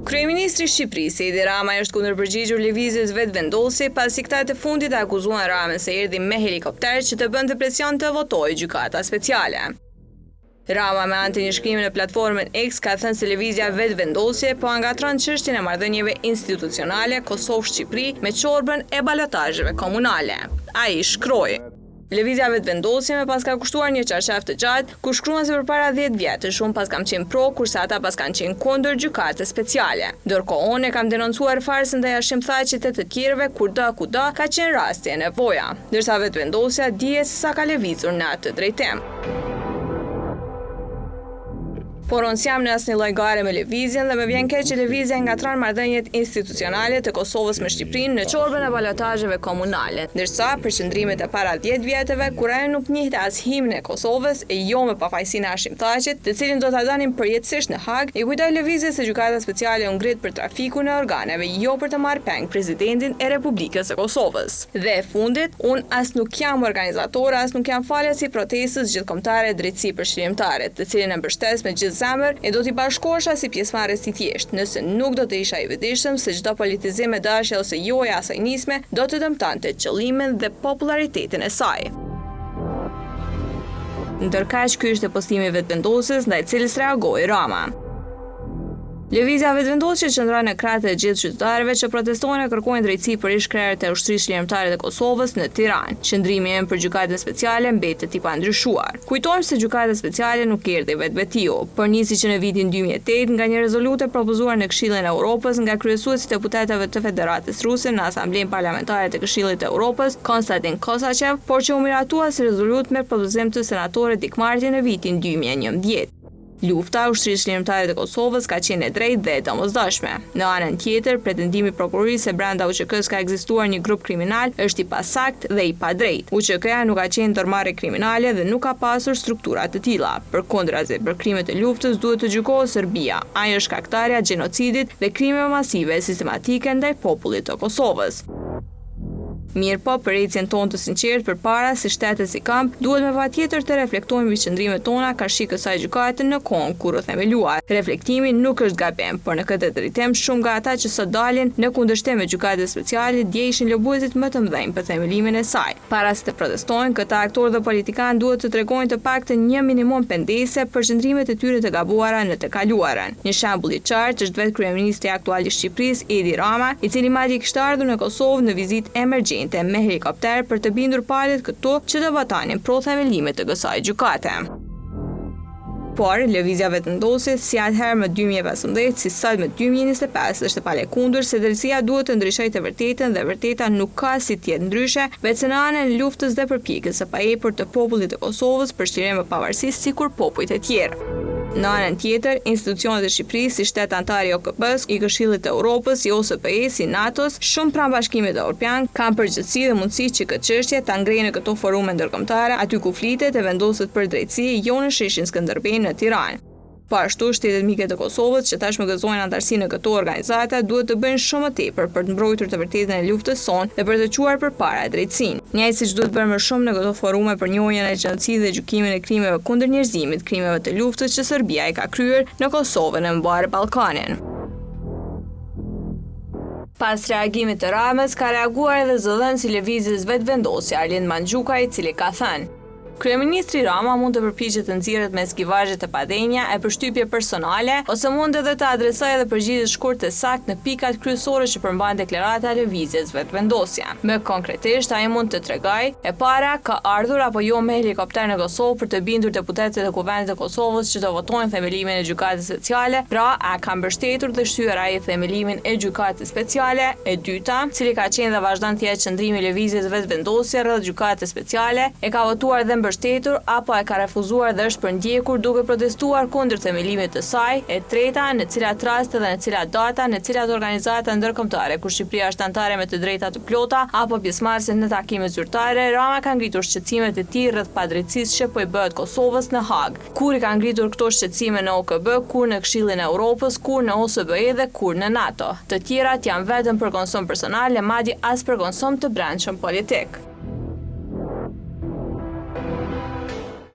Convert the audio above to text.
Kryeministri i Shqipërisë, Edi Rama, është kundërpërgjigjur lëvizjes vetëvendosje pasi këta të fundit akuzuan Ramën se erdhi me helikopter që të bënte presion të votojë gjykata speciale. Rama me anë të një shkrimi në platformën X ka thënë se lëvizja vetëvendosje po angatron çështjen e marrëdhënieve institucionale Kosovë-Shqipëri me çorbën e balotazheve komunale. Ai shkroi: Lëvizja vetëvendosje me pas ka kushtuar një çarshaf të gjatë, ku shkruan se përpara 10 vjetësh unë pas kam qenë pro, kurse ata pas kanë qenë kundër gjykatës speciale. Ndërkohë unë e kam denoncuar farsën ndaj ashimthaçit të tjerëve kudo ka qenë rasti e nevoja, ndërsa vetëvendosja dihet se sa ka lëvizur në atë drejtim. Por unë s'jam në asnjë lloj gare me lëvizjen dhe më vjen keq që lëvizja ngatron marrëdhëniet institucionale të Kosovës me Shqipërinë në çorbën e balotazheve komunale, ndërsa përqendrimet e para 10 vjetëve kur ajo nuk njihte as himnin e Kosovës e jo me pafajësinë e ashimthaçit, të cilin do ta danin përjetësisht në Hag, i kujtoi lëvizjes se gjykata speciale u ngrit për trafikun e organeve, jo për të marrë peng presidentin e Republikës së Kosovës. Dhe e fundit, unë as nuk jam organizator, as nuk jam falës i protestës gjithkombëtare drejtësi për shërimtarët, të cilin e mbështes me gjithë zemër e do t'i bashkohesha si pjesëmarrës i thjeshtë, nëse nuk do të isha i vetëdijshëm se çdo politizim me dashje ose joja e asaj nisme do të dëmtonte qëllimin dhe popularitetin e saj. Ndërkaq, ky ishte postimi vetëvendosës ndaj cilës reagoi Rama. Lëvizja vetëvendosje qëndron në krahët e gjithë qytetarëve që protestojnë e kërkojnë drejtësi për ish-krerët e ushtrisë ligjërimtare të Kosovës në Tiranë. Qëndrimi im për gjykatën speciale mbetet i pandryshuar. Kujtojmë se gjykata speciale nuk erdhi vetvetiu, por nisi që në vitin 2008 nga një rezolutë propozuar në Këshillin e Evropës nga kryesuesit e deputetëve të Federatës Ruse në Asamblenë Parlamentare të Këshillit të Evropës, Konstantin Kosaçev, por që u miratua si rezolutë me propozim të senatorit Dick Marty në vitin 2011. Lufta ushtrisë ligjërimtare të Kosovës ka qenë e drejtë dhe e domosdoshme. Në anën tjetër, pretendimi i prokurorisë se brenda UÇK-s ka ekzistuar një grup kriminal është i pasakt dhe i padrejtë. UÇK-ja nuk ka qenë ndërmarrje kriminale dhe nuk ka pasur struktura të tilla. Përkundrazi, për krimet e luftës duhet të gjykohet Serbia. Ai është shkaktarja e gjenocidit dhe krimeve masive sistematike ndaj popullit të Kosovës. Mirë po, për ecjen tonë të sinqertë përpara si shtetës i kamp, duhet me patjetër të reflektojmë mbi qëndrimet tona karshi kësaj gjykate në kohën kur u themeluar. Reflektimi nuk është gabim, por në këtë drejtim shumë nga ata që sot dalin në kundërshtim me gjykatën speciale dje ishin lobuesit më të mëdhenj për themelimin e saj. Para se të protestojnë, këta aktorë dhe politikanë duhet të tregojnë të paktën një minimum pendese për qëndrimet e tyre të gabuara në të kaluarën. Një shembull i qartë është vetë kryeministri aktual i Shqipërisë, Edi Rama, i cili madje kishte ardhur në Kosovë në vizitë emergjente me helikopter për të bindur palët këtu që të votanin pro themelimet të kësaj gjykate. Por, lëvizja vetëvendosje si atëherë më 2015 si sot më 2025 është palekundur se drejtësia duhet të ndryshojë të vërtetën dhe vërteta nuk ka si të jetë ndryshe, veç se në anën e luftës dhe përpjekjes së paepër të popullit të Kosovës për shlirim e pavarësisë sikur popujt e tjerë. Në anën tjetër, institucionet e Shqipërisë si shtet antar i OKB-s, i Këshillit të Evropës, i OSPE-s, i NATO-s, shumë pranë Bashkimit Evropian kanë përgjegjësi dhe mundësi që këtë çështje ta ngrejnë në këto forume ndërkombëtare, aty ku flitet e vendoset për drejtësi, jo në Sheshin Skënderbej në Tiranë. Po ashtu, shtetet mike të Kosovës që tashmë gëzojnë antarësi në këto organizata duhet të bëjnë shumë më tepër për të mbrojtur të vërtetën e luftës sonë dhe për të quar përpara drejtësinë. Njëjtë siç duhet bërë më shumë në këto forume për njohjen e gjenocidit dhe gjykimin e krimeve kundër njerëzimit, krimeve të luftës që Serbia i ka kryer në Kosovën e mbar Ballkanin. Pas reagimit të Ramës, ka reaguar edhe zëdhënësi i lëvizjes vetëvendosje Arlind Mandxuka, i cili ka thënë: Kryeministri Rama mund të përpiqet të nxjerrët me skivazhe të padenja e përshtypje personale, ose mund edhe të adresojë edhe përgjigje shkurtë të saktë në pikat kryesore që përmban deklarata e lëvizjes vetëvendosje. Më konkretisht, ai mund të tregojë: e para, ka ardhur apo jo me helikopter në Kosovë për të bindur deputetët e Kuvendit të Kosovës që të votojnë themelimin e gjykatës speciale, pra a ka mbështetur dhe shtyr ai themelimin e gjykatës speciale. E dyta, cili ka qenë dhe vazhdon të jetë qëndrimi i lëvizjes vetëvendosje rreth gjykatës speciale, e ka votuar dhe mbështetur apo e ka refuzuar dhe është përndjekur duke protestuar kundër themelimit të saj. E treta, në cilat raste dhe në cilat data, në cilat organizata ndërkombëtare kur Shqipëria është anëtare me të drejta të plota apo pjesëmarrëse në takime zyrtare, Rama ka ngritur shqetësimet e tij rreth padrejtësisë që po i bëhet Kosovës në Hag. Kur i ka ngritur këto shqetësime në OKB, kur në Këshillin e Evropës, kur në OSBE dhe kur në NATO. Të tjerat janë vetëm për konsum personal e madje as për konsum të brendshëm politik.